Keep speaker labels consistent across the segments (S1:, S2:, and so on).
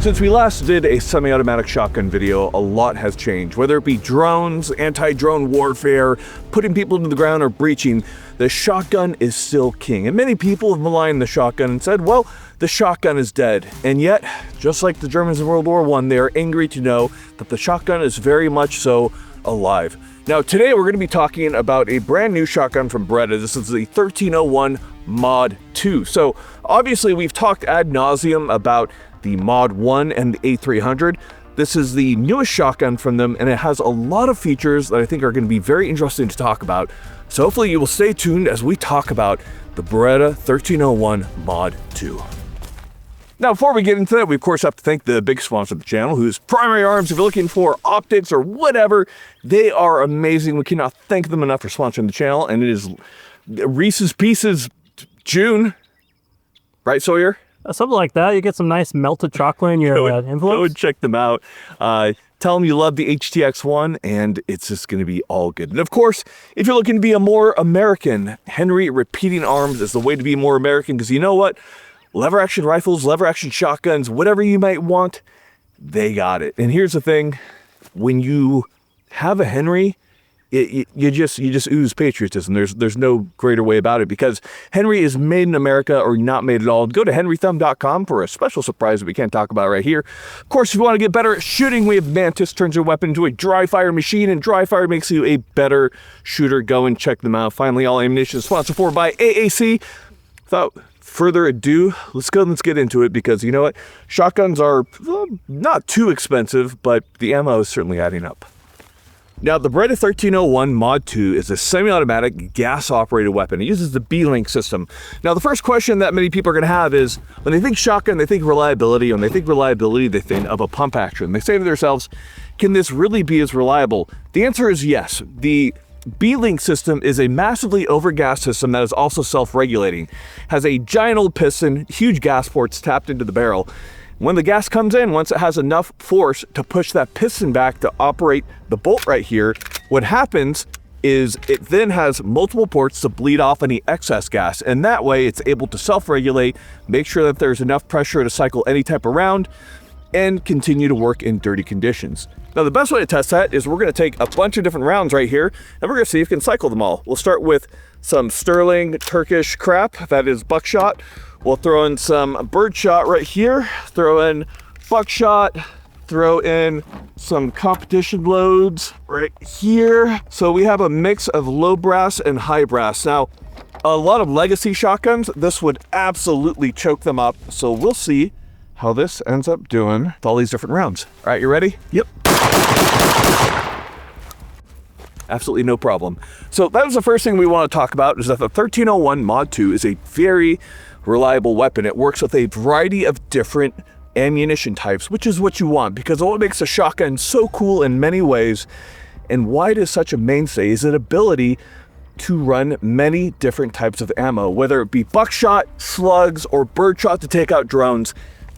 S1: Since we last did a semi-automatic shotgun video, a lot has changed. Whether it be drones, anti-drone warfare, putting people to the ground, or breaching, the shotgun is still king. And many people have maligned the shotgun and said, well, the shotgun is dead. And yet, just like the Germans in World War I, they are angry to know that the shotgun is very much so alive. Now, today we're going to be talking about a brand new shotgun from Beretta. This is the 1301 Mod 2. So, obviously, we've talked ad nauseum about the Mod 1 and the A300. This is the newest shotgun from them, and it has a lot of features that I think are going to be very interesting to talk about. So hopefully you will stay tuned as we talk about the Beretta 1301 Mod 2. Now, before we get into that, we of course have to thank the big sponsor of the channel, who's Primary Arms. If you're looking for optics or whatever, they are amazing. We cannot thank them enough for sponsoring the channel, and it is Reese's Pieces June. Right, Sawyer?
S2: Something like that. You get some nice melted chocolate in your envelopes.
S1: Go and check them out. Tell them you love the HTX-1, and it's just going to be all good. And of course, if you're looking to be a more American, Henry Repeating Arms is the way to be more American, because you know what? Lever action rifles, lever action shotguns, whatever you might want, they got it. And here's the thing, when you have a Henry, you just ooze patriotism. There's no greater way about it, because Henry is made in America or not made at all. Go to henrythumb.com for a special surprise that we can't talk about right here. Of course, if you want to get better at shooting, we have Mantis, turns your weapon into a dry fire machine, and dry fire makes you a better shooter. Go and check them out. Finally, all ammunition is sponsored for by AAC. Without further ado, let's get into it, because you know what? Shotguns are not too expensive, but the ammo is certainly adding up. Now, the Beretta 1301 Mod 2 is a semi-automatic gas-operated weapon. It uses the B-Link system. Now, the first question that many people are going to have is, when they think shotgun, they think reliability. When they think reliability, they think of a pump action. They say to themselves, can this really be as reliable? The answer is yes. The B-Link system is a massively overgas system that is also self-regulating. Has a giant old piston, huge gas ports tapped into the barrel. When the gas comes in, once it has enough force to push that piston back to operate the bolt right here, what happens is it then has multiple ports to bleed off any excess gas, and that way it's able to self-regulate, make sure that there's enough pressure to cycle any type of round, and continue to work in dirty conditions. Now, the best way to test that is we're going to take a bunch of different rounds right here, and we're going to see if we can cycle them all. We'll start with some Sterling Turkish crap, that is buckshot. We'll throw in some birdshot right here, throw in buckshot, throw in some competition loads right here. So we have a mix of low brass and high brass. Now, a lot of legacy shotguns, this would absolutely choke them up. So we'll see how this ends up doing with all these different rounds. All right, you ready? Yep. Absolutely no problem. So that was the first thing we want to talk about, is that the 1301 Mod 2 is a very reliable weapon. It works with a variety of different ammunition types, which is what you want, because what makes a shotgun so cool in many ways, and why it is such a mainstay, is its ability to run many different types of ammo, whether it be buckshot, slugs, or birdshot to take out drones.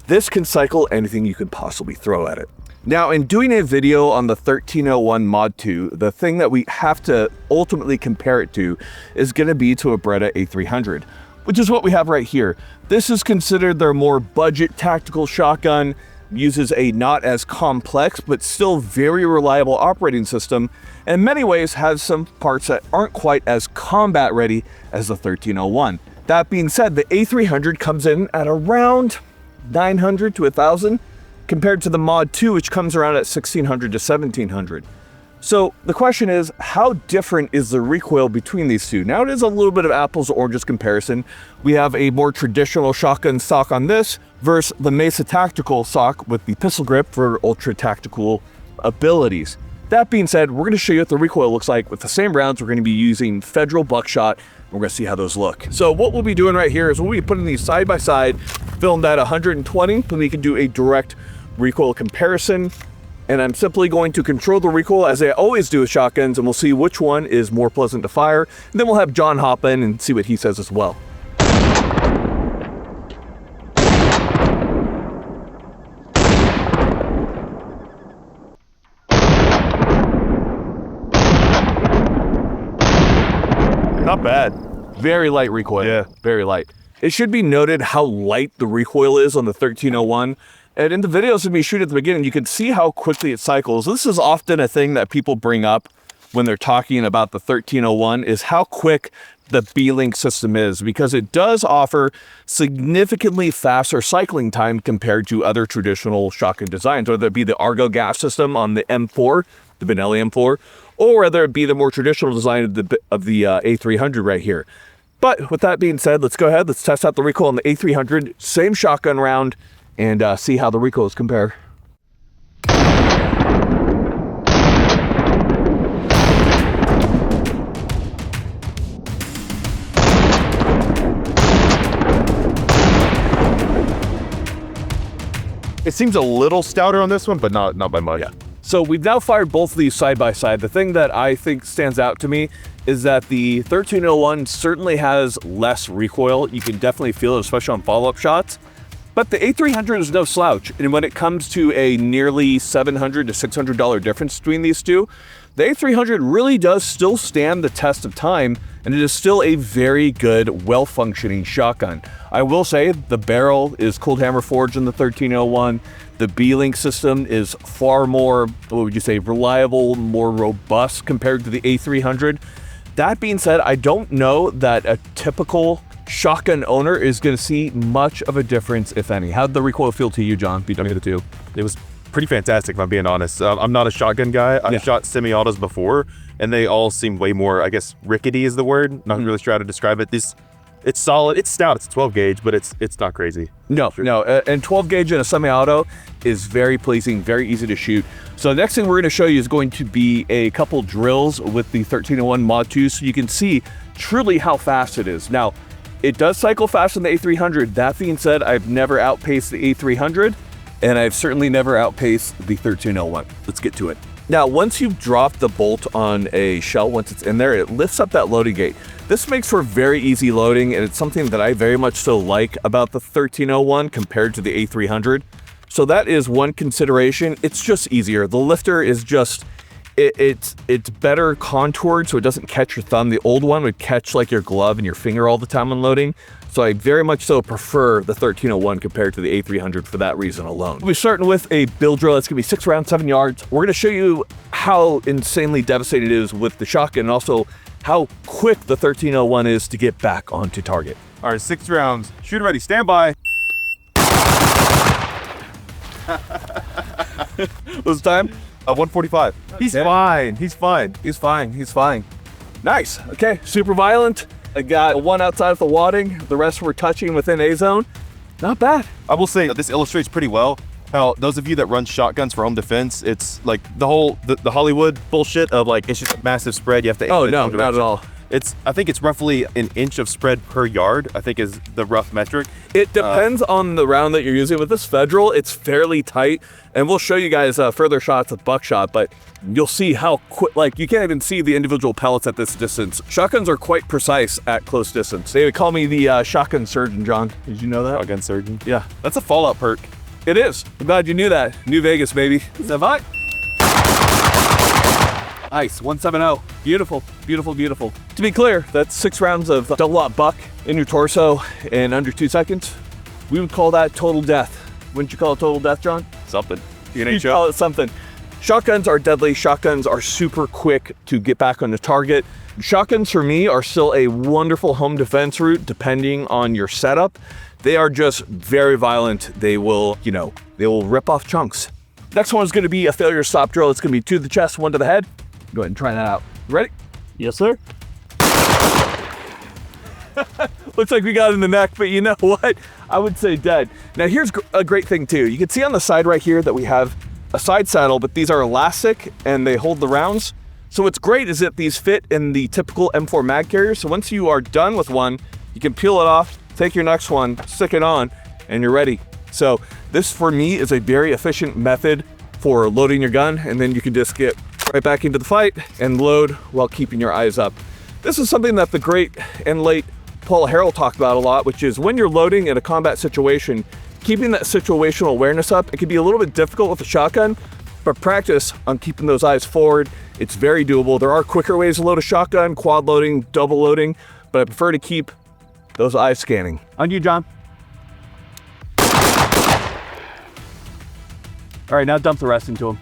S1: This can cycle anything you could possibly throw at it. Now, in doing a video on the 1301 Mod 2, the thing that we have to ultimately compare it to is going to be to a Beretta A300, which is what we have right here. This is considered their more budget tactical shotgun, uses a not as complex but still very reliable operating system, and in many ways has some parts that aren't quite as combat ready as the 1301. That being said, the A300 comes in at around $900 to $1,000, compared to the Mod 2, which comes around at $1,600 to $1,700. So the question is, how different is the recoil between these two? Now, it is a little bit of apples to oranges comparison. We have a more traditional shotgun stock on this versus the Mesa Tactical stock with the pistol grip for ultra tactical abilities. That being said, we're going to show you what the recoil looks like with the same rounds. We're going to be using Federal buckshot. We're going to see how those look. So what we'll be doing right here is we'll be putting these side by side, filmed at 120, so we can do a direct recoil comparison. And I'm simply going to control the recoil as I always do with shotguns, and we'll see which one is more pleasant to fire. And then we'll have John hop in and see what he says as well. Not bad. Very light recoil. Yeah, very light. It should be noted how light the recoil is on the 1301. And in the videos of me shooting at the beginning, you can see how quickly it cycles. This is often a thing that people bring up when they're talking about the 1301 is how quick the B-Link system is, because it does offer significantly faster cycling time compared to other traditional shotgun designs, whether it be the Argo gas system on the M4, the Benelli M4, or whether it be the more traditional design of the A300 right here. But with that being said, let's go ahead, let's test out the recoil on the A300, same shotgun round, and see how the recoils compare.
S3: It seems a little stouter on this one, but not by much.
S1: Yeah. So we've now fired both of these side by side. The thing that I think stands out to me is that the 1301 certainly has less recoil. You can definitely feel it, especially on follow-up shots. But the A300 is no slouch. And when it comes to a nearly $700 to $600 difference between these two, the A300 really does still stand the test of time, and it is still a very good, well-functioning shotgun. I will say the barrel is cold hammer forged in the 1301. The B-Link system is far more, what would you say, reliable, more robust compared to the A300. That being said, I don't know that a typical shotgun owner is going to see much of a difference, if any. How'd the recoil feel to you, John, between the two?
S3: It was pretty fantastic, if I'm being honest. I'm not a shotgun guy. I've shot semi-autos before, and they all seem way more, I guess, rickety is the word. Not really sure how to describe it. It's solid. It's stout. It's 12 gauge, but it's not crazy.
S1: No, and 12 gauge in a semi-auto is very pleasing, very easy to shoot. So the next thing we're going to show you is going to be a couple drills with the 1301 Mod 2, so you can see truly how fast it is. Now, it does cycle faster than the A300. That being said, I've never outpaced the A300, and I've certainly never outpaced the 1301. Let's get to it. Now, once you've dropped the bolt on a shell, once it's in there, it lifts up that loading gate. This makes for very easy loading, and it's something that I very much so like about the 1301 compared to the A300. So that is one consideration. It's just easier. The lifter is just, it's better contoured so it doesn't catch your thumb. The old one would catch like your glove and your finger all the time when loading. So I very much so prefer the 1301 compared to the A300 for that reason alone. We're starting with a build drill. It's gonna be 6 rounds, 7 yards. We're gonna show you how insanely devastating it is with the shotgun, and also how quick the 1301 is to get back onto target.
S3: All right, 6 rounds. Shooter ready, stand by.
S1: What's the time?
S3: 145. He's fine. He's fine.
S1: He's fine. He's fine. Nice. Okay, super violent. I got one outside of the wadding. The rest were touching within A zone. Not bad.
S3: I will say that this illustrates pretty well how those of you that run shotguns for home defense, it's like the whole the Hollywood bullshit of like it's just a massive spread. You have to aim
S1: Oh
S3: it
S1: no,
S3: in one
S1: not at
S3: direction.
S1: all.
S3: I think it's roughly an inch of spread per yard, I think is the rough metric.
S1: It depends on the round that you're using. With this Federal, it's fairly tight, and we'll show you guys further shots with buckshot, but you'll see how quick, like you can't even see the individual pellets at this distance. Shotguns are quite precise at close distance. They would call me the shotgun surgeon, John. Did you know that?
S3: Shotgun surgeon.
S1: Yeah,
S3: That's a Fallout perk.
S1: it is. I'm glad you knew that. New Vegas, baby. Savant. Nice, 170. Beautiful, beautiful, beautiful. To be clear, that's 6 rounds of double aught buck in your torso in under 2 seconds. We would call that total death. Wouldn't you call it total death, John?
S3: Something.
S1: You'd call it something. Shotguns are deadly. Shotguns are super quick to get back on the target. Shotguns for me are still a wonderful home defense route depending on your setup. They are just very violent. They will, they will rip off chunks. Next one is going to be a failure stop drill. It's going to be 2 to the chest, 1 to the head. Go ahead and try that out. Ready?
S2: Yes, sir.
S1: Looks like we got it in the neck, but you know what? I would say dead. Now here's a great thing too. You can see on the side right here that we have a side saddle, but these are elastic and they hold the rounds. So what's great is that these fit in the typical M4 mag carrier. So once you are done with one, you can peel it off, take your next one, stick it on, and you're ready. So this for me is a very efficient method for loading your gun, and then you can just get right back into the fight and load while keeping your eyes up. This is something that the great and late Paul Harrell talked about a lot, which is when you're loading in a combat situation, keeping that situational awareness up. It can be a little bit difficult with a shotgun, but practice on keeping those eyes forward. It's very doable. There are quicker ways to load a shotgun, quad loading, double loading, but I prefer to keep those eyes scanning. On you, John. All right, now dump the rest into them.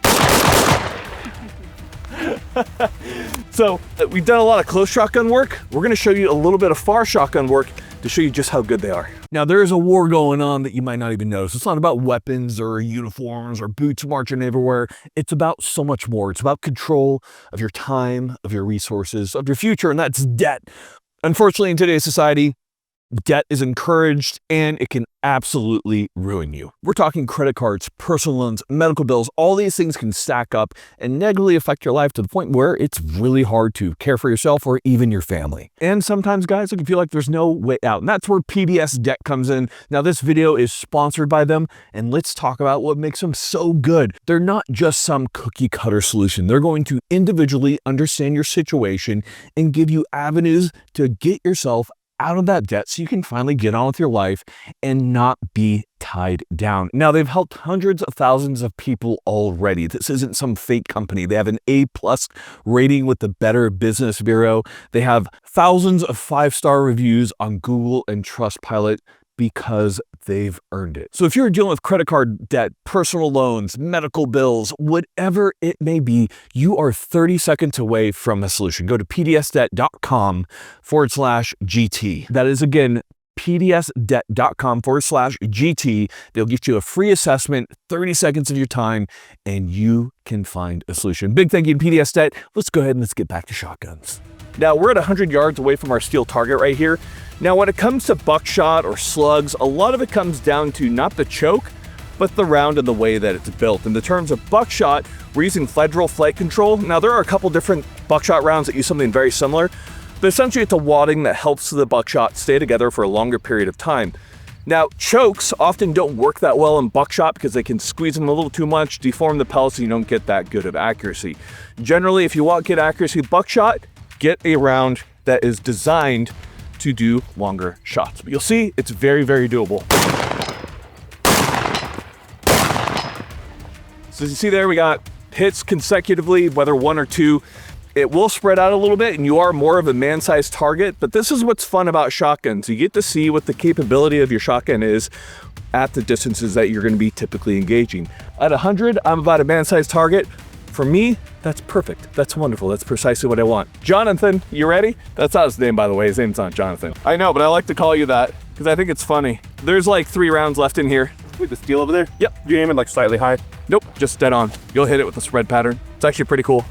S1: So we've done a lot of close shotgun work. We're gonna show you a little bit of far shotgun work to show you just how good they are. Now there is a war going on that you might not even notice. It's not about weapons or uniforms or boots marching everywhere. It's about so much more. It's about control of your time, of your resources, of your future, and that's debt. Unfortunately, in today's society, debt is encouraged and it can absolutely ruin you. We're talking credit cards, personal loans, medical bills. All these things can stack up and negatively affect your life to the point where it's really hard to care for yourself or even your family. And sometimes, guys, it can feel like there's no way out. And that's where PDS Debt comes in. Now, this video is sponsored by them, and let's talk about what makes them so good. They're not just some cookie cutter solution. They're going to individually understand your situation and give you avenues to get yourself out of that debt so you can finally get on with your life and not be tied down. Now, they've helped hundreds of thousands of people already. This isn't some fake company. They have an A+ rating with the Better Business Bureau. They have thousands of 5-star reviews on Google and Trustpilot because they've earned it. So if you're dealing with credit card debt, personal loans, medical bills, whatever it may be, you are 30 seconds away from a solution. Go to pdsdebt.com/GT. That is, again, pdsdebt.com/GT. They'll get you a free assessment, 30 seconds of your time, and you can find a solution. Big thank you to PDS Debt. Let's go ahead and let's get back to shotguns. Now, we're at 100 yards away from our steel target right here. Now, when it comes to buckshot or slugs, a lot of it comes down to not the choke, but the round and the way that it's built. In the terms of buckshot, we're using Federal flight control. Now, there are a couple different buckshot rounds that use something very similar, but essentially it's a wadding that helps the buckshot stay together for a longer period of time. Now, chokes often don't work that well in buckshot because they can squeeze them a little too much, deform the pellets, and you don't get that good of accuracy. Generally, if you want good accuracy with buckshot, get a round that is designed to do longer shots. But you'll see it's very, very doable. So as you see there, we got hits consecutively, whether one or two. It will spread out a little bit and you are more of a man-sized target, but this is what's fun about shotguns. You get to see what the capability of your shotgun is at the distances that you're going to be typically engaging. At 100, I'm about a man-sized target. For me, that's perfect. That's wonderful. That's precisely what I want. Jonathan, you ready? That's not his name, by the way. His name's not Jonathan. I know, but I like to call you that because I think it's funny. There's like 3 rounds left in here.
S3: Wait, the steel over there?
S1: Yep.
S3: You aiming like slightly high?
S1: Nope, just dead on. You'll hit it with a spread pattern. It's actually pretty cool.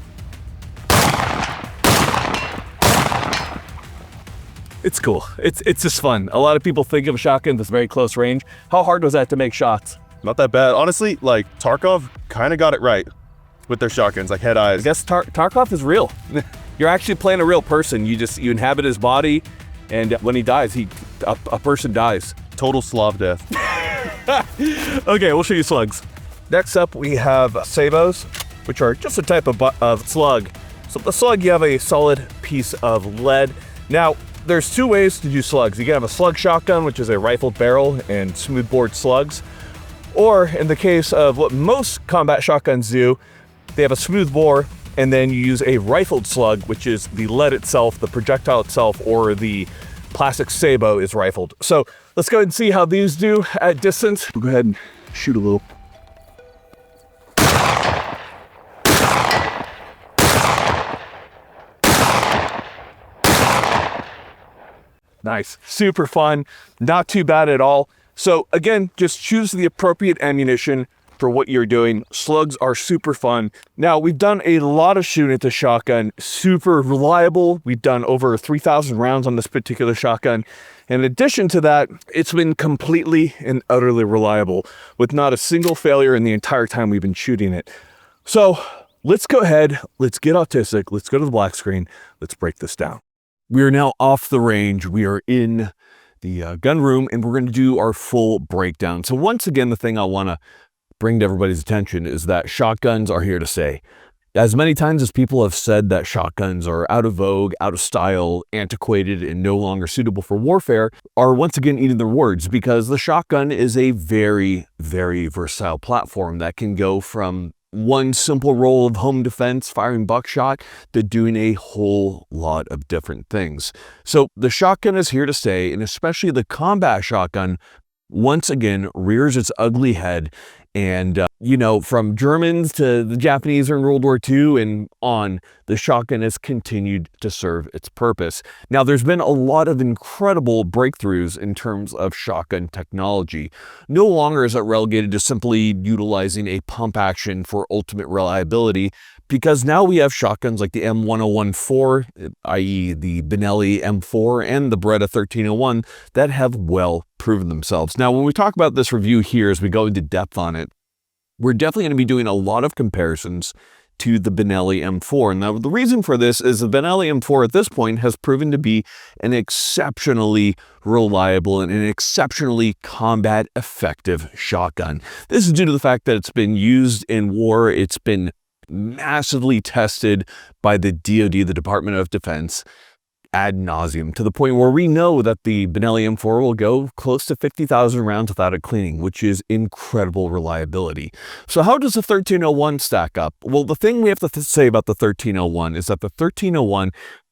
S1: It's cool. It's just fun. A lot of people think of a shotgun that's very close range. How hard was that to make shots?
S3: Not that bad. Honestly, like Tarkov kind of got it right with their shotguns, like head eyes.
S1: I guess Tarkov is real. You're actually playing a real person. You inhabit his body, and when he dies, a person dies.
S3: Total Slav death.
S1: Okay, we'll show you slugs. Next up, we have sabos, which are just a type of slug. So the slug, you have a solid piece of lead. Now, there's 2 ways to do slugs. You can have a slug shotgun, which is a rifled barrel and smoothbore slugs. Or in the case of what most combat shotguns do, they have a smooth bore, and then you use a rifled slug, which is the lead itself, the projectile itself, or the plastic sabo is rifled. So let's go ahead and see how these do at distance. We'll go ahead and shoot a little. Nice, super fun, not too bad at all. So again, just choose the appropriate ammunition for what you're doing. Slugs are super fun. Now, we've done a lot of shooting at the shotgun, super reliable. We've done over 3,000 rounds on this particular shotgun. In addition to that, it's been completely and utterly reliable with not a single failure in the entire time we've been shooting it. So let's go ahead, let's get autistic, let's go to the black screen, let's break this down. We are now off the range. We are in the gun room and we're going to do our full breakdown. So once again, the thing I want to bring to everybody's attention is that shotguns are here to stay. As many times as people have said that shotguns are out of vogue, out of style, antiquated, and no longer suitable for warfare, are once again eating their words, because the shotgun is a very, very versatile platform that can go from one simple role of home defense, firing buckshot, to doing a whole lot of different things. So the shotgun is here to stay, and especially the combat shotgun, once again rears its ugly head. And, from Germans to the Japanese in World War II and on, the shotgun has continued to serve its purpose. Now, there's been a lot of incredible breakthroughs in terms of shotgun technology. No longer is it relegated to simply utilizing a pump action for ultimate reliability, because now we have shotguns like the M1014, i.e. the Benelli M4 and the Beretta 1301 that have well proven themselves. Now, when we talk about this review here, as we go into depth on it, we're definitely going to be doing a lot of comparisons to the Benelli M4. Now, the reason for this is the Benelli M4 at this point has proven to be an exceptionally reliable and an exceptionally combat effective shotgun. This is due to the fact that it's been used in war. It's been massively tested by the DoD, the Department of Defense, ad nauseum, to the point where we know that the Benelli M4 will go close to 50,000 rounds without a cleaning, which is incredible reliability. So how does the 1301 stack up? Well, the thing we have to say about the 1301 is that the 1301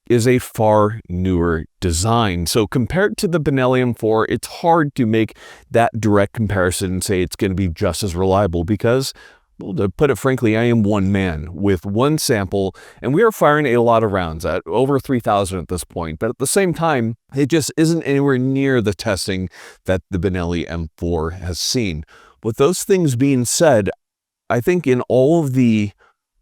S1: is a far newer design. So compared to the Benelli M4, it's hard to make that direct comparison and say it's going to be just as reliable because, well, to put it frankly, I am one man with one sample, and we are firing a lot of rounds at over 3,000 at this point. But at the same time, it just isn't anywhere near the testing that the Benelli M4 has seen. With those things being said, I think in all of the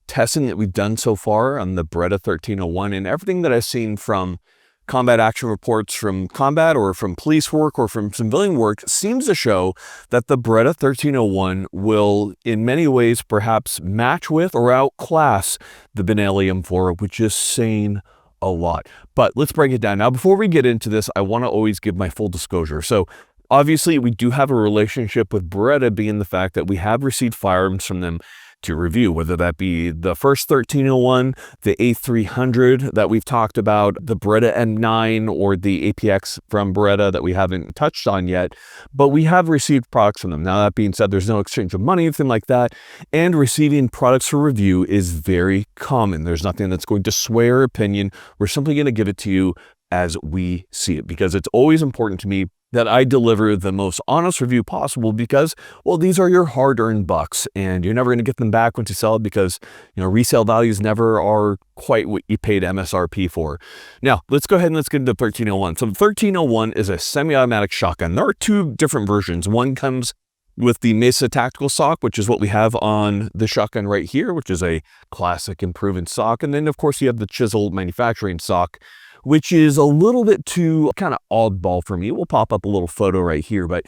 S1: testing that we've done so far on the Beretta 1301 and everything that I've seen from combat action reports from combat or from police work or from civilian work seems to show that the Beretta 1301 will in many ways perhaps match with or outclass the Benelli M4, which is saying a lot. But let's break it down. Now, before we get into this, I want to always give my full disclosure. So obviously we do have a relationship with Beretta, being the fact that we have received firearms from them to review, whether that be the first 1301, the A300 that we've talked about, the Beretta M9, or the APX from Beretta that we haven't touched on yet, but we have received products from them. Now, that being said, there's no exchange of money, anything like that, and receiving products for review is very common. There's nothing that's going to sway our opinion. We're simply going to give it to you as we see it, because it's always important to me that I deliver the most honest review possible, because, well, these are your hard-earned bucks and you're never going to get them back once you sell it, because, resale values never are quite what you paid MSRP for. Now, let's go ahead and let's get into 1301. So the 1301 is a semi-automatic shotgun. There are two different versions. One comes with the Mesa Tactical stock, which is what we have on the shotgun right here, which is a classic and proven stock. And then, of course, you have the chiseled manufacturing stock, which is a little bit too kind of oddball for me. We'll pop up a little photo right here, but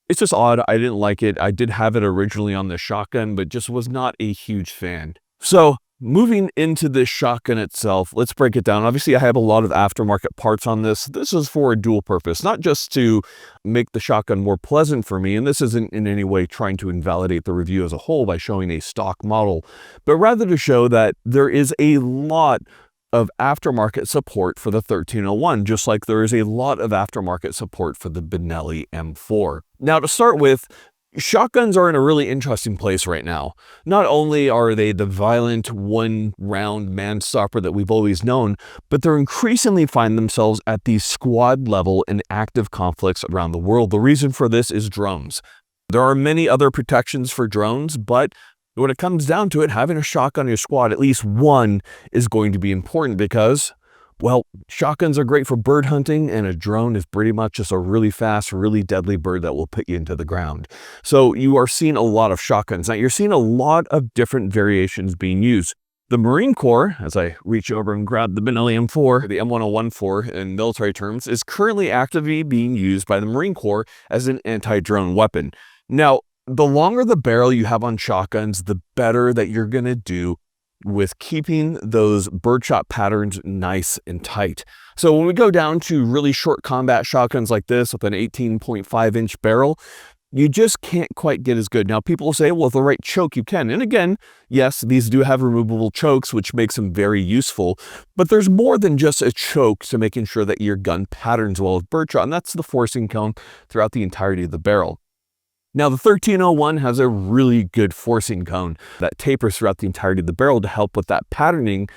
S1: it's just odd. I didn't like it. I did have it originally on the shotgun, but just was not a huge fan. So moving into this shotgun itself, let's break it down. Obviously, I have a lot of aftermarket parts on this. This is for a dual purpose, not just to make the shotgun more pleasant for me, and this isn't in any way trying to invalidate the review as a whole by showing a stock model, but rather to show that there is a lot of aftermarket support for the 1301, just like there is a lot of aftermarket support for the Benelli M4. Now, to start with, shotguns are in a really interesting place right now. Not only are they the violent one-round man-stopper that we've always known, but they're increasingly find themselves at the squad level in active conflicts around the world. The reason for this is drones. There are many other protections for drones, but when it comes down to it, having a shotgun in your squad, at least one, is going to be important because, well, shotguns are great for bird hunting, and a drone is pretty much just a really fast, really deadly bird that will put you into the ground. So you are seeing a lot of shotguns. Now, you're seeing a lot of different variations being used. The Marine Corps, as I reach over and grab the Benelli M4, the M1014 in military terms, is currently actively being used by the Marine Corps as an anti-drone weapon. Now, the longer the barrel you have on shotguns, the better that you're going to do with keeping those birdshot patterns nice and tight. So when we go down to really short combat shotguns like this with an 18.5-inch barrel, you just can't quite get as good. Now, people will say, well, with the right choke, you can. And again, yes, these do have removable chokes, which makes them very useful. But there's more than just a choke to making sure that your gun patterns well with birdshot, and that's the forcing cone throughout the entirety of the barrel. Now, the 1301 has a really good forcing cone that tapers throughout the entirety of the barrel to help with that patterning.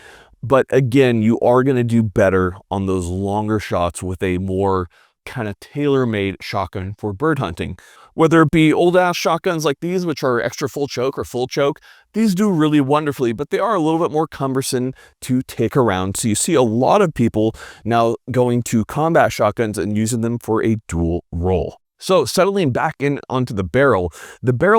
S1: But again, you are going to do better on those longer shots with a more kind of tailor-made shotgun for bird hunting. Whether it be old-ass shotguns like these, which are extra full choke or full choke, these do really wonderfully, but they are a little bit more cumbersome to take around. So you see a lot of people now going to combat shotguns and using them for a dual role. So settling back in onto the barrel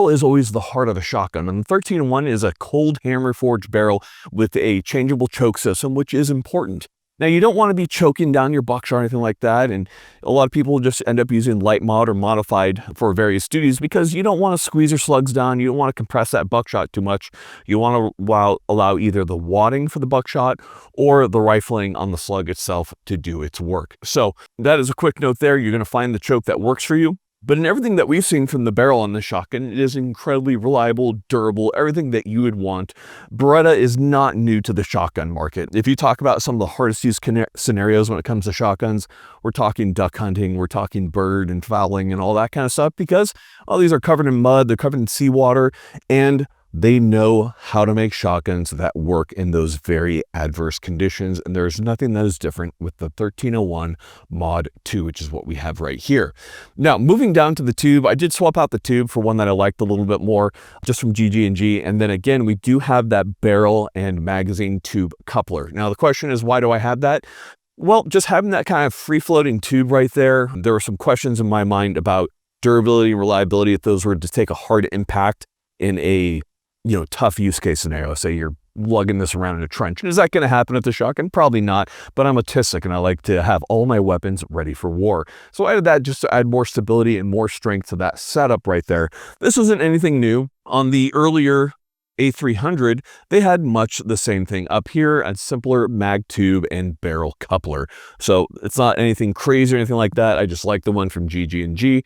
S1: is always the heart of a shotgun. And the 13-1 is a cold hammer forged barrel with a changeable choke system, which is important. Now, you don't want to be choking down your buckshot or anything like that, and a lot of people just end up using light mod or modified for various duties because you don't want to squeeze your slugs down, you don't want to compress that buckshot too much. You want to allow either the wadding for the buckshot or the rifling on the slug itself to do its work. So that is a quick note there. You're going to find the choke that works for you. But in everything that we've seen from the barrel on this shotgun, it is incredibly reliable, durable, everything that you would want. Beretta is not new to the shotgun market. If you talk about some of the hardest use scenarios when it comes to shotguns, we're talking duck hunting, we're talking bird and fowling and all that kind of stuff because all these are covered in mud, they're covered in seawater, and they know how to make shotguns that work in those very adverse conditions, and there's nothing that is different with the 1301 Mod 2, which is what we have right here. Now, moving down to the tube, I did swap out the tube for one that I liked a little bit more, just from GG&G, and then again, we do have that barrel and magazine tube coupler. Now, the question is, why do I have that? Well, just having that kind of free-floating tube right there, there were some questions in my mind about durability and reliability if those were to take a hard impact in a tough use case scenario. Say you're lugging this around in a trench. Is that going to happen at the shotgun? Probably not, but I'm autistic and I like to have all my weapons ready for war. So I added that just to add more stability and more strength to that setup right there. This isn't anything new. On the earlier A300, they had much the same thing. Up here, a simpler mag tube and barrel coupler. So it's not anything crazy or anything like that. I just like the one from GG&G.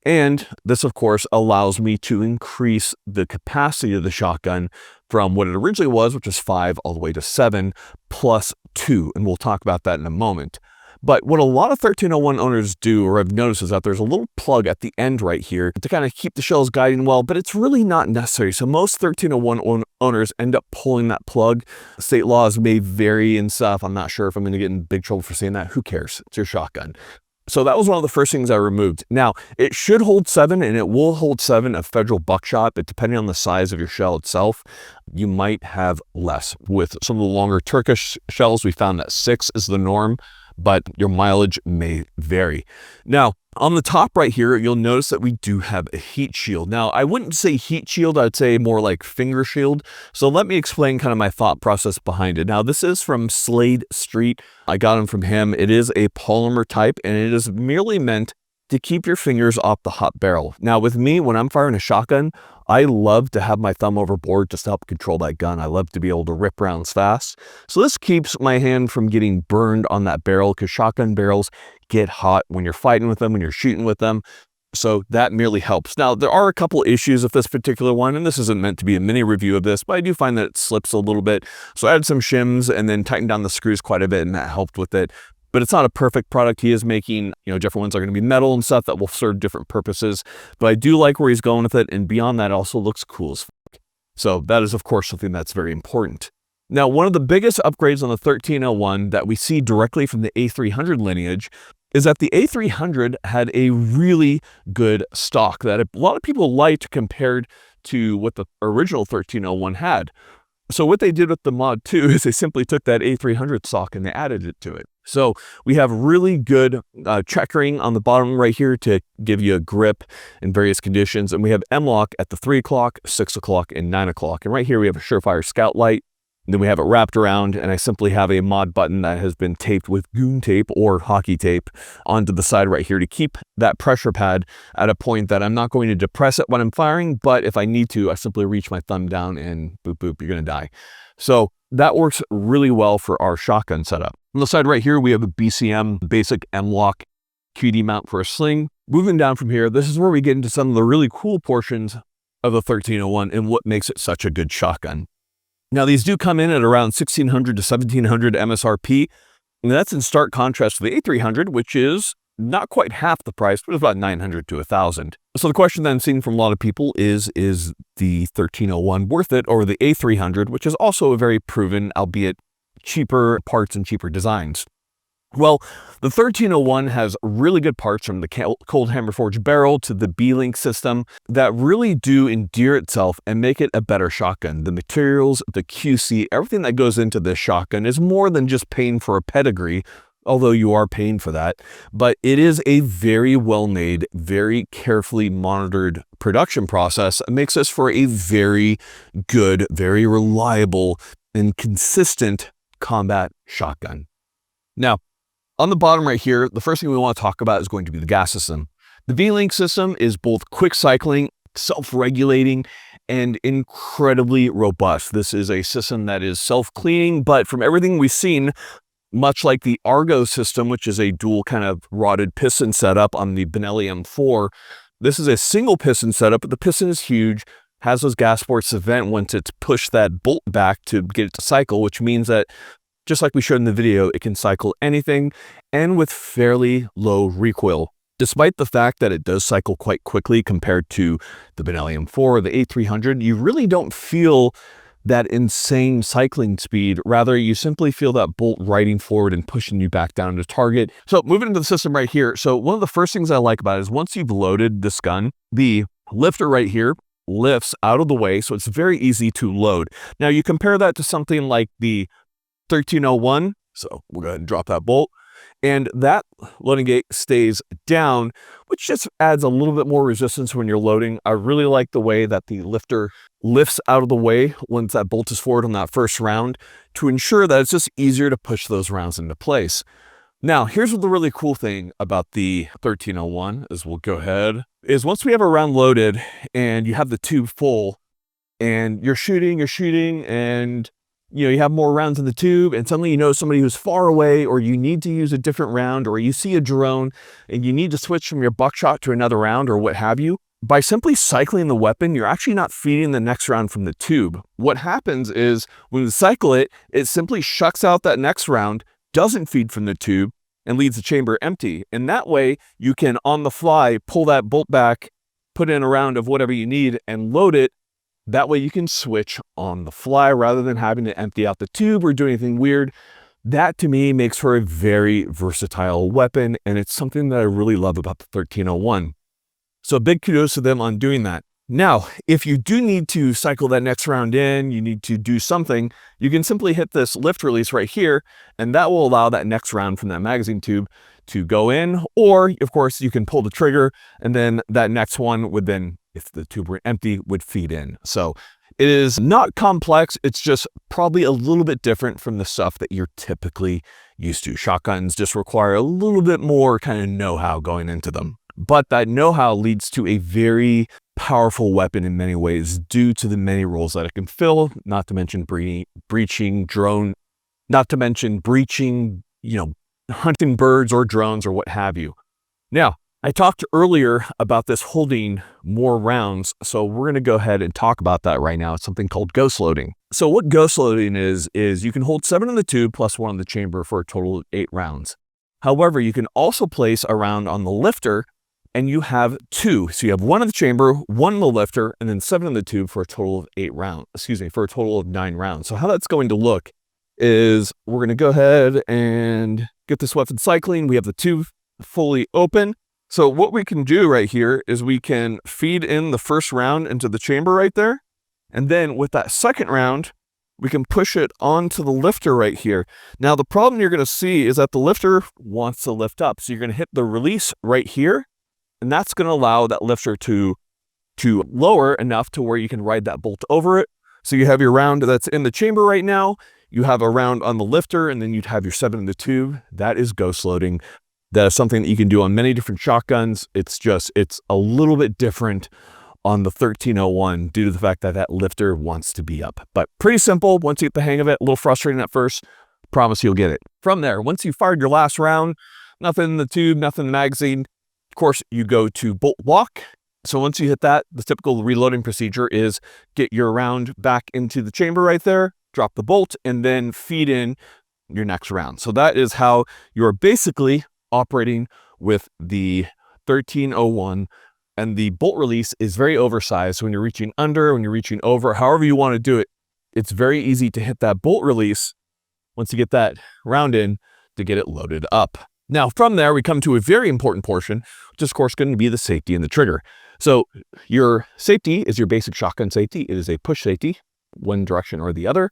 S1: And this, of course, allows me to increase the capacity of the shotgun from what it originally was, which is 5, all the way to 7, plus 2. And we'll talk about that in a moment. But what a lot of 1301 owners do, or I've noticed, is that there's a little plug at the end right here to kind of keep the shells guiding well, but it's really not necessary. So most 1301 owners end up pulling that plug. State laws may vary and stuff. I'm not sure if I'm going to get in big trouble for saying that. Who cares? It's your shotgun. So that was one of the first things I removed. Now, it should hold 7, and it will hold 7 of federal buckshot, but depending on the size of your shell itself, you might have less. With some of the longer Turkish shells, we found that 6 is the norm, but your mileage may vary. Now, on the top right here, you'll notice that we do have a heat shield. Now, I wouldn't say heat shield, I'd say more like finger shield. So let me explain kind of my thought process behind it. Now, this is from Slade Street. I got them from him. It is a polymer type, and it is merely meant to keep your fingers off the hot barrel. Now, with me, when I'm firing a shotgun, I love to have my thumb overboard just to help control that gun. I love to be able to rip rounds fast. So this keeps my hand from getting burned on that barrel, because shotgun barrels get hot when you're fighting with them, when you're shooting with them. So that merely helps. Now, there are a couple issues with this particular one, and this isn't meant to be a mini review of this, but I do find that it slips a little bit. So I added some shims and then tightened down the screws quite a bit, and that helped with it. But it's not a perfect product. He is making, different ones are going to be metal and stuff that will serve different purposes. But I do like where he's going with it. And beyond that, it also looks cool as fuck. So that is, of course, something that's very important. Now, one of the biggest upgrades on the 1301 that we see directly from the A300 lineage is that the A300 had a really good stock that a lot of people liked compared to what the original 1301 had. So what they did with the Mod 2 is they simply took that A300 stock and they added it to it. So we have really good checkering on the bottom right here to give you a grip in various conditions. And we have M-LOK at the 3 o'clock, 6 o'clock, and 9 o'clock. And right here we have a Surefire Scout light. And then we have it wrapped around, and I simply have a mod button that has been taped with goon tape or hockey tape onto the side right here to keep that pressure pad at a point that I'm not going to depress it when I'm firing, but if I need to, I simply reach my thumb down and boop, boop, you're going to die. So that works really well for our shotgun setup. On the side right here, we have a BCM basic M-LOK QD mount for a sling. Moving down from here, this is where we get into some of the really cool portions of the 1301 and what makes it such a good shotgun. Now, these do come in at around $1,600 to $1,700 MSRP, and that's in stark contrast to the A300, which is not quite half the price, but it's about $900 to $1,000. So the question then seen from a lot of people is the 1301 worth it, or the A300, which is also a very proven, albeit cheaper parts and cheaper designs? Well, the 1301 has really good parts from the cold hammer forged barrel to the B-Link system that really do endear itself and make it a better shotgun. The materials, the QC, everything that goes into this shotgun is more than just paying for a pedigree, although you are paying for that, but it is a very well-made, very carefully monitored production process. It makes this for a very good, very reliable, and consistent combat shotgun. Now, on the bottom right here, the first thing we want to talk about is going to be the gas system. The V-Link system is both quick cycling, self-regulating, and incredibly robust. This is a system that is self-cleaning, but from everything we've seen, much like the Argo system, which is a dual kind of rotted piston setup on the Benelli M4, this is a single piston setup, but the piston is huge, has those gas ports to vent once it's pushed that bolt back to get it to cycle, which means that just like we showed in the video, it can cycle anything and with fairly low recoil. Despite the fact that it does cycle quite quickly compared to the Benelli M4 or the A300, you really don't feel that insane cycling speed. Rather, you simply feel that bolt riding forward and pushing you back down to target. So moving into the system right here. So one of the first things I like about it is once you've loaded this gun, the lifter right here lifts out of the way. So it's very easy to load. Now you compare that to something like the 1301. So we'll go ahead and drop that bolt. And that loading gate stays down, which just adds a little bit more resistance when you're loading. I really like the way that the lifter lifts out of the way once that bolt is forward on that first round to ensure that it's just easier to push those rounds into place. Now, here's what the really cool thing about the 1301 is we'll go ahead, is once we have a round loaded and you have the tube full and you're shooting and you have more rounds in the tube and suddenly you know somebody who's far away or you need to use a different round or you see a drone and you need to switch from your buckshot to another round or what have you. By simply cycling the weapon, you're actually not feeding the next round from the tube. What happens is when you cycle it, it simply shucks out that next round, doesn't feed from the tube, and leaves the chamber empty. And that way you can on the fly pull that bolt back, put in a round of whatever you need and load it. That way you can switch on the fly rather than having to empty out the tube or do anything weird. That to me makes for a very versatile weapon, and it's something that I really love about the 1301. So big kudos to them on doing that. Now, if you do need to cycle that next round in, you need to do something, you can simply hit this lift release right here, and that will allow that next round from that magazine tube to go in, or of course you can pull the trigger and then that next one would then, if the tube were empty, would feed in. So it is not complex. It's just probably a little bit different from the stuff that you're typically used to. Shotguns just require a little bit more kind of know-how going into them. But that know-how leads to a very powerful weapon in many ways due to the many roles that it can fill, not to mention breaching drone, not to mention breaching, hunting birds or drones or what have you. Now, I talked earlier about this holding more rounds, so we're going to go ahead and talk about that right now. It's something called ghost loading. So what ghost loading is you can hold 7 in the tube plus 1 in the chamber for a total of 8 rounds. However, you can also place a round on the lifter and you have 2. So you have 1 in the chamber, 1 in the lifter, and then 7 in the tube for a total of for a total of 9 rounds. So how that's going to look is we're going to go ahead and get this weapon cycling. We have the tube fully open. So what we can do right here is we can feed in the first round into the chamber right there. And then with that second round, we can push it onto the lifter right here. Now, the problem you're going to see is that the lifter wants to lift up. So you're going to hit the release right here. And that's going to allow that lifter to lower enough to where you can ride that bolt over it. So you have your round that's in the chamber right now. You have a round on the lifter, and then you'd have your 7 in the tube. That is ghost loading. That is something that you can do on many different shotguns. It's a little bit different on the 1301 due to the fact that that lifter wants to be up. But pretty simple once you get the hang of it. A little frustrating at first. Promise you'll get it. From there, once you fired your last round, nothing in the tube, nothing in the magazine, of course, you go to bolt lock. So once you hit that, the typical reloading procedure is get your round back into the chamber right there, drop the bolt, and then feed in your next round. So that is how you're basically operating with the 1301, and the bolt release is very oversized. So when you're reaching under, when you're reaching over, however you want to do it, it's very easy to hit that bolt release. Once you get that round in, to just drop the bolt, and then feed in your next round. So that is how you're basically operating with the 1301, and the bolt release is very oversized. So when you're reaching under, when you're reaching over, however you want to do it, it's very easy to hit that bolt release. Once you get that round in, to get it loaded up. Now, from there, we come to a very important portion, which is, of course, going to be the safety and the trigger. So your safety is your basic shotgun safety. It is a push safety, one direction or the other.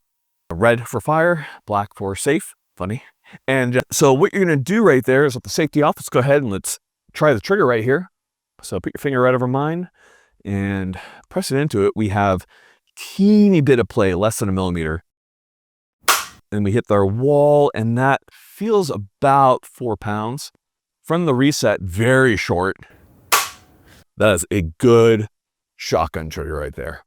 S1: Red for fire, black for safe. Funny. And so what you're going to do right there is with the safety off, let's go ahead and let's try the trigger right here. So put your finger right over mine and press it into it. We have teeny bit of play, less than 1 millimeter. And we hit our wall, and that feels about 4 pounds. From the reset, very short. That is a good shotgun trigger right there.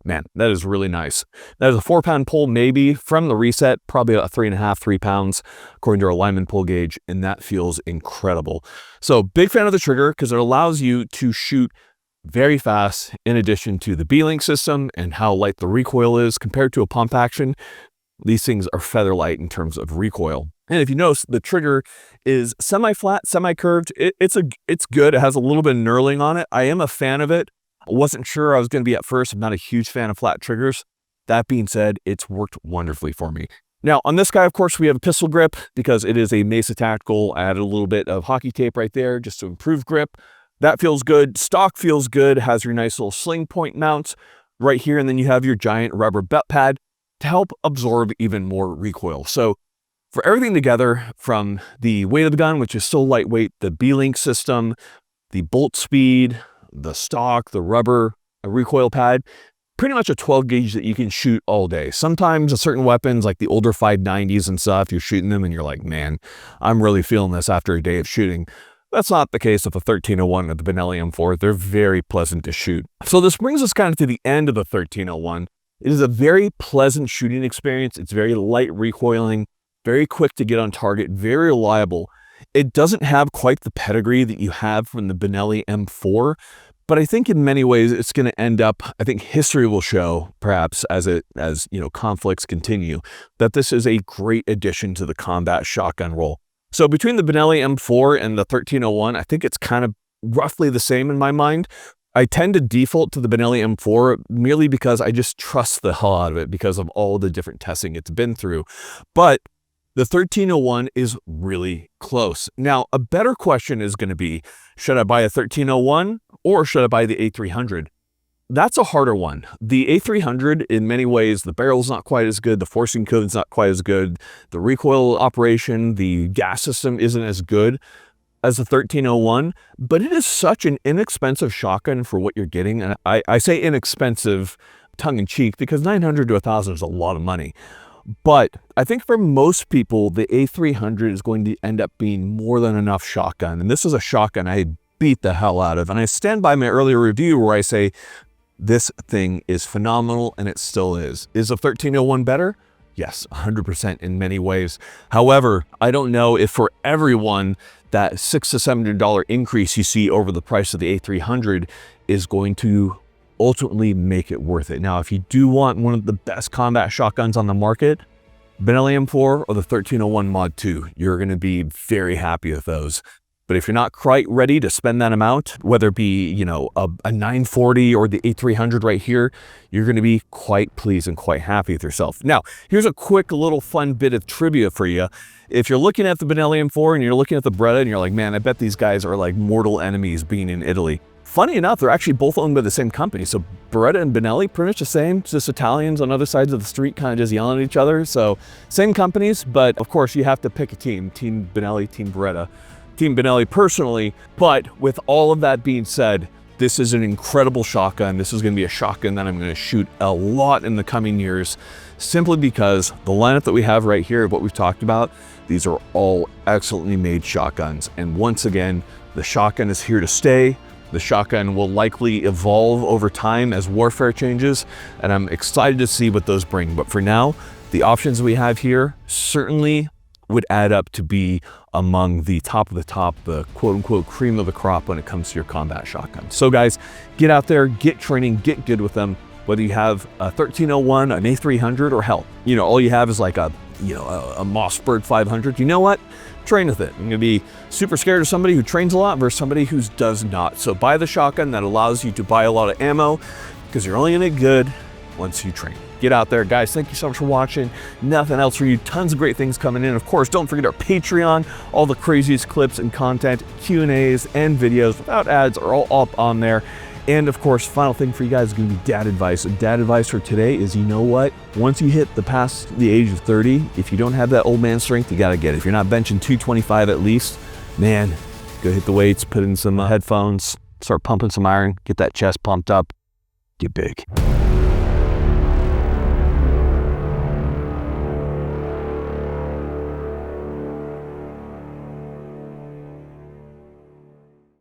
S1: Man, that is really nice. That is a 4-pound pull, maybe. From the reset, probably about 3.5, 3 pounds, according to our lineman pull gauge, and that feels incredible. So big fan of the trigger because it allows you to shoot very fast, in addition to the B-Link system and how light the recoil is compared to a pump action. These things are feather light in terms of recoil. And if you notice, the trigger is semi-flat, semi-curved. It's good. It has a little bit of knurling on it. I am a fan of it. I wasn't sure I was going to be at first. I'm not a huge fan of flat triggers. That being said, it's worked wonderfully for me. Now, on this guy, of course, we have a pistol grip because it is a Mesa Tactical. I added a little bit of hockey tape right there just to improve grip. That feels good. Stock feels good. Has your nice little sling point mounts right here. And then you have your giant rubber butt pad to help absorb even more recoil. So for everything together, from the weight of the gun, which is so lightweight, the B-Link system, the bolt speed, the stock, the rubber, a recoil pad, pretty much a 12 gauge that you can shoot all day. Sometimes certain weapons like the older 590s and stuff, you're shooting them and you're like, man, I'm really feeling this after a day of shooting. That's not the case with the 1301 or the Benelli M4. They're very pleasant to shoot. So this brings us kind of to the end of the 1301. It is a very pleasant shooting experience. It's very light recoiling, very quick to get on target, very reliable. It doesn't have quite the pedigree that you have from the Benelli M4, but I think in many ways it's going to end up, I think history will show, perhaps as conflicts continue, that this is a great addition to the combat shotgun role. So between the Benelli M4 and the 1301, I think it's kind of roughly the same in my mind. I tend to default to the Benelli M4 merely because I just trust the hell out of it because of all the different testing it's been through. But the 1301 is really close. Now, a better question is going to be, should I buy a 1301 or should I buy the A300? That's a harder one. The A300, in many ways, the barrel's not quite as good, the forcing code's not quite as good, the recoil operation, the gas system isn't as good as the 1301, but it is such an inexpensive shotgun for what you're getting. And I say inexpensive tongue-in-cheek because $900 to $1,000 is a lot of money. But I think for most people, the A300 is going to end up being more than enough shotgun. And this is a shotgun I beat the hell out of. And I stand by my earlier review where I say, this thing is phenomenal, and it still is. Is the 1301 better? Yes, 100% in many ways. However, I don't know if for everyone that $600 to $700 increase you see over the price of the A300 is going to ultimately make it worth it. Now, if you do want one of the best combat shotguns on the market, Benelli M4 or the 1301 Mod 2, you're going to be very happy with those. But if you're not quite ready to spend that amount, whether it be, a 940 or the A300 right here, you're going to be quite pleased and quite happy with yourself. Now, here's a quick little fun bit of trivia for you. If you're looking at the Benelli M4 and you're looking at the Beretta and you're like, man, I bet these guys are like mortal enemies being in Italy. Funny enough, they're actually both owned by the same company. So Beretta and Benelli, pretty much the same, just Italians on other sides of the street kind of just yelling at each other. So same companies, but of course you have to pick a team. Team Benelli, Team Beretta. Team Benelli personally, but with all of that being said, this is an incredible shotgun. This is going to be a shotgun that I'm going to shoot a lot in the coming years, simply because the lineup that we have right here, what we've talked about, these are all excellently made shotguns. And once again, the shotgun is here to stay. The shotgun will likely evolve over time as warfare changes, and I'm excited to see what those bring. But for now, the options we have here certainly would add up to be among the top of the top, the quote-unquote cream of the crop when it comes to your combat shotgun. So guys, get out there, get training, get good with them. Whether you have a 1301, an A300, or hell, all you have is like a Mossberg 500. You know what? Train with it. I'm gonna be super scared of somebody who trains a lot versus somebody who does not. So buy the shotgun that allows you to buy a lot of ammo, because you're only gonna get good once you train. get out there. Guys, thank you so much for watching. Nothing else for you. Tons of great things coming in. Of course, don't forget our Patreon. All the craziest clips and content, Q&As, and videos without ads are all up on there. And of course, final thing for you guys is going to be dad advice. And dad advice for today is, you know what? Once you hit past the age of 30, if you don't have that old man strength, you got to get it. If you're not benching 225 at least, man, go hit the weights, put in some headphones, start pumping some iron, get that chest pumped up, get big.